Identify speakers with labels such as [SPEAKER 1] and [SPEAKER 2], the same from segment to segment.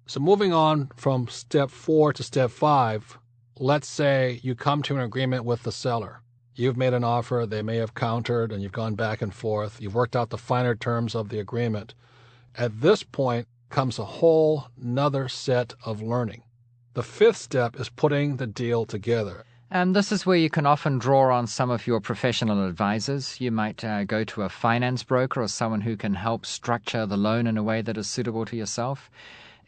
[SPEAKER 1] So moving on from step 4 to step 5, let's say you come to an agreement with the seller. You've made an offer, they may have countered, and you've gone back and forth. You've worked out the finer terms of the agreement. At this point comes a whole nother set of learning. The 5th step is putting the deal together.
[SPEAKER 2] And this is where you can often draw on some of your professional advisors. You might go to a finance broker or someone who can help structure the loan in a way that is suitable to yourself.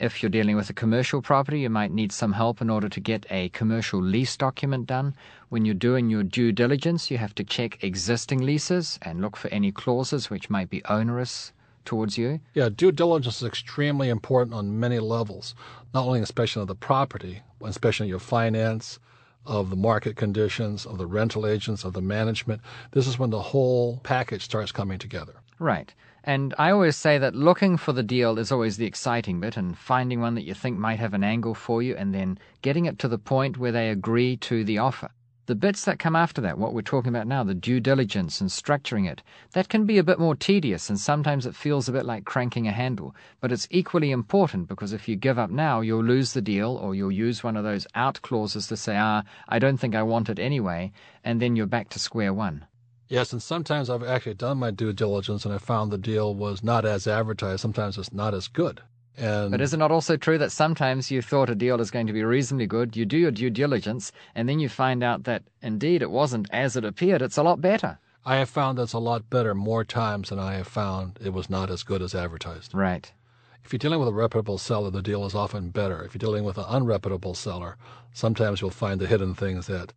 [SPEAKER 2] If you're dealing with a commercial property, you might need some help in order to get a commercial lease document done. When you're doing your due diligence, you have to check existing leases and look for any clauses which might be onerous towards you.
[SPEAKER 1] Yeah, due diligence is extremely important on many levels, not only inspection of the property, but inspection of your finance, of the market conditions, of the rental agents, of the management. This is when the whole package starts coming together.
[SPEAKER 2] Right. And I always say that looking for the deal is always the exciting bit, and finding one that you think might have an angle for you and then getting it to the point where they agree to the offer. The bits that come after that, what we're talking about now, the due diligence and structuring it, that can be a bit more tedious, and sometimes it feels a bit like cranking a handle. But it's equally important, because if you give up now, you'll lose the deal, or you'll use one of those out clauses to say, I don't think I want it anyway, and then you're back to square one.
[SPEAKER 1] Yes, and sometimes I've actually done my due diligence and I found the deal was not as advertised. Sometimes it's not as good.
[SPEAKER 2] But is it not also true that sometimes you thought a deal is going to be reasonably good, you do your due diligence, and then you find out that indeed it wasn't as it appeared, it's a lot better?
[SPEAKER 1] I have found that's a lot better more times than I have found it was not as good as advertised.
[SPEAKER 2] Right.
[SPEAKER 1] If you're dealing with a reputable seller, the deal is often better. If you're dealing with an unreputable seller, sometimes you'll find the hidden things that,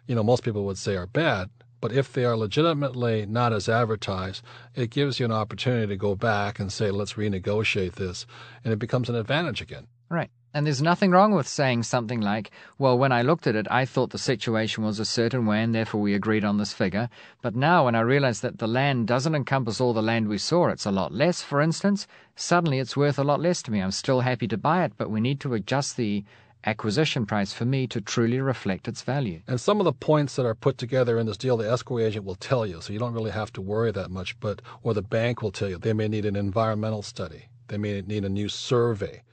[SPEAKER 1] most people would say are bad. But if they are legitimately not as advertised, it gives you an opportunity to go back and say, let's renegotiate this, and it becomes an advantage again.
[SPEAKER 2] Right. And there's nothing wrong with saying something like, well, when I looked at it, I thought the situation was a certain way, and therefore we agreed on this figure. But now when I realize that the land doesn't encompass all the land we saw, it's a lot less, for instance, suddenly it's worth a lot less to me. I'm still happy to buy it, but we need to adjust the acquisition price for me to truly reflect its value.
[SPEAKER 1] And some of the points that are put together in this deal, the escrow agent will tell you, so you don't really have to worry that much, or the bank will tell you. They may need an environmental study. They may need a new survey,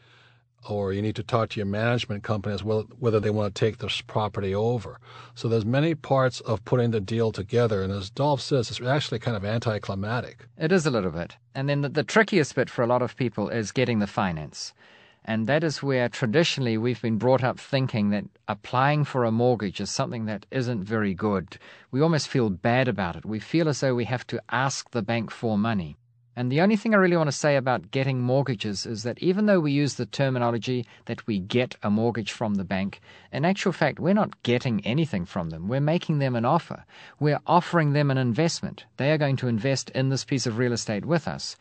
[SPEAKER 1] or you need to talk to your management company as well, whether they want to take this property over. So there's many parts of putting the deal together, and as Dolph says, it's actually kind of anticlimactic.
[SPEAKER 2] It is a little bit. And then the trickiest bit for a lot of people is getting the finance. And that is where traditionally we've been brought up thinking that applying for a mortgage is something that isn't very good. We almost feel bad about it. We feel as though we have to ask the bank for money. And the only thing I really want to say about getting mortgages is that even though we use the terminology that we get a mortgage from the bank, in actual fact, we're not getting anything from them. We're making them an offer. We're offering them an investment. They are going to invest in this piece of real estate with us.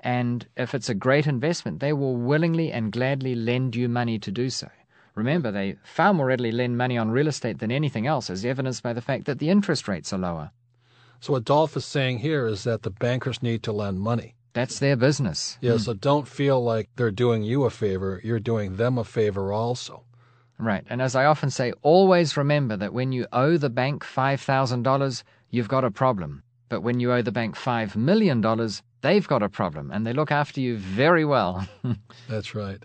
[SPEAKER 2] And if it's a great investment, they will willingly and gladly lend you money to do so. Remember, they far more readily lend money on real estate than anything else, as evidenced by the fact that the interest rates are lower.
[SPEAKER 1] So what Dolph is saying here is that the bankers need to lend money.
[SPEAKER 2] That's their business.
[SPEAKER 1] Yeah, So don't feel like they're doing you a favor. You're doing them a favor also.
[SPEAKER 2] Right. And as I often say, always remember that when you owe the bank $5,000, you've got a problem. But when you owe the bank $5 million, they've got a problem, and they look after you very well.
[SPEAKER 1] That's right.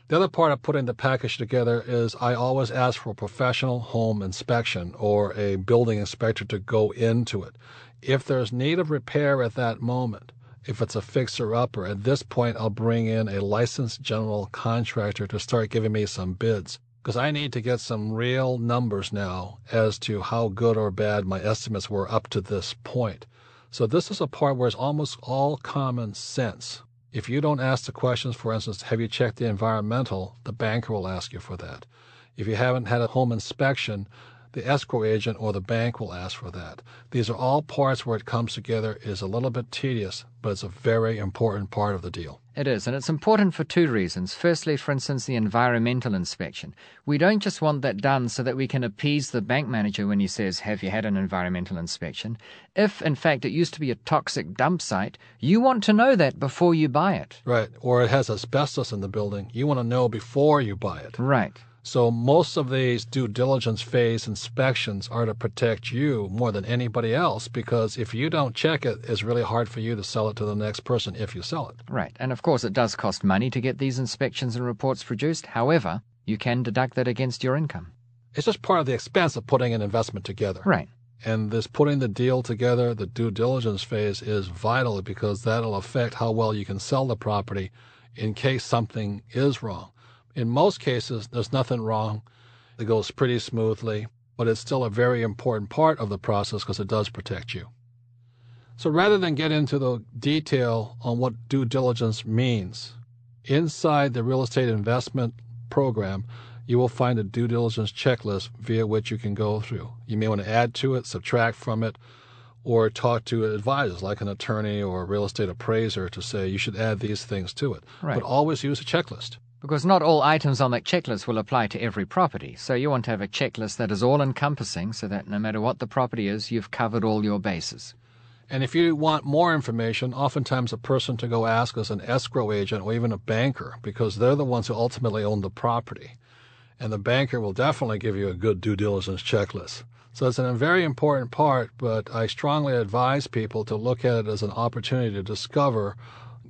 [SPEAKER 1] The other part of putting the package together is I always ask for a professional home inspection or a building inspector to go into it. If there's need of repair at that moment, if it's a fixer-upper, at this point I'll bring in a licensed general contractor to start giving me some bids, because I need to get some real numbers now as to how good or bad my estimates were up to this point. So this is a part where it's almost all common sense. If you don't ask the questions, for instance, have you checked the environmental, the banker will ask you for that. If you haven't had a home inspection, the escrow agent or the bank will ask for that. These are all parts where it comes together. Is a little bit tedious, but it's a very important part of the deal.
[SPEAKER 2] It is, and it's important for two reasons. Firstly, for instance, the environmental inspection. We don't just want that done so that we can appease the bank manager when he says, have you had an environmental inspection? If, in fact, it used to be a toxic dump site, you want to know that before you buy it.
[SPEAKER 1] Right, or it has asbestos in the building. You want to know before you buy it.
[SPEAKER 2] Right.
[SPEAKER 1] So most of these due diligence phase inspections are to protect you more than anybody else, because if you don't check it, it's really hard for you to sell it to the next person if you sell it.
[SPEAKER 2] Right. And of course, it does cost money to get these inspections and reports produced. However, you can deduct that against your income.
[SPEAKER 1] It's just part of the expense of putting an investment together.
[SPEAKER 2] Right.
[SPEAKER 1] And this putting the deal together, the due diligence phase, is vital because that'll affect how well you can sell the property in case something is wrong. In most cases, there's nothing wrong. It goes pretty smoothly, but it's still a very important part of the process because it does protect you. So rather than get into the detail on what due diligence means, inside the real estate investment program, you will find a due diligence checklist via which you can go through. You may want to add to it, subtract from it, or talk to advisors like an attorney or a real estate appraiser to say you should add these things to it.
[SPEAKER 2] Right.
[SPEAKER 1] But always use a checklist.
[SPEAKER 2] Because not all items on that checklist will apply to every property. So you want to have a checklist that is all-encompassing so that no matter what the property is, you've covered all your bases.
[SPEAKER 1] And if you want more information, oftentimes a person to go ask is an escrow agent or even a banker, because they're the ones who ultimately own the property. And the banker will definitely give you a good due diligence checklist. So it's a very important part, but I strongly advise people to look at it as an opportunity to discover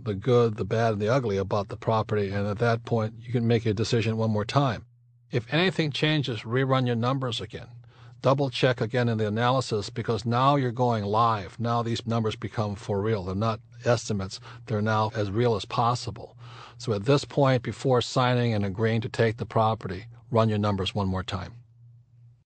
[SPEAKER 1] the good, the bad, and the ugly about the property, and at that point, you can make a decision one more time. If anything changes, rerun your numbers again. Double check again in the analysis, because now you're going live. Now these numbers become for real. They're not estimates. They're now as real as possible. So at this point, before signing and agreeing to take the property, run your numbers one more time.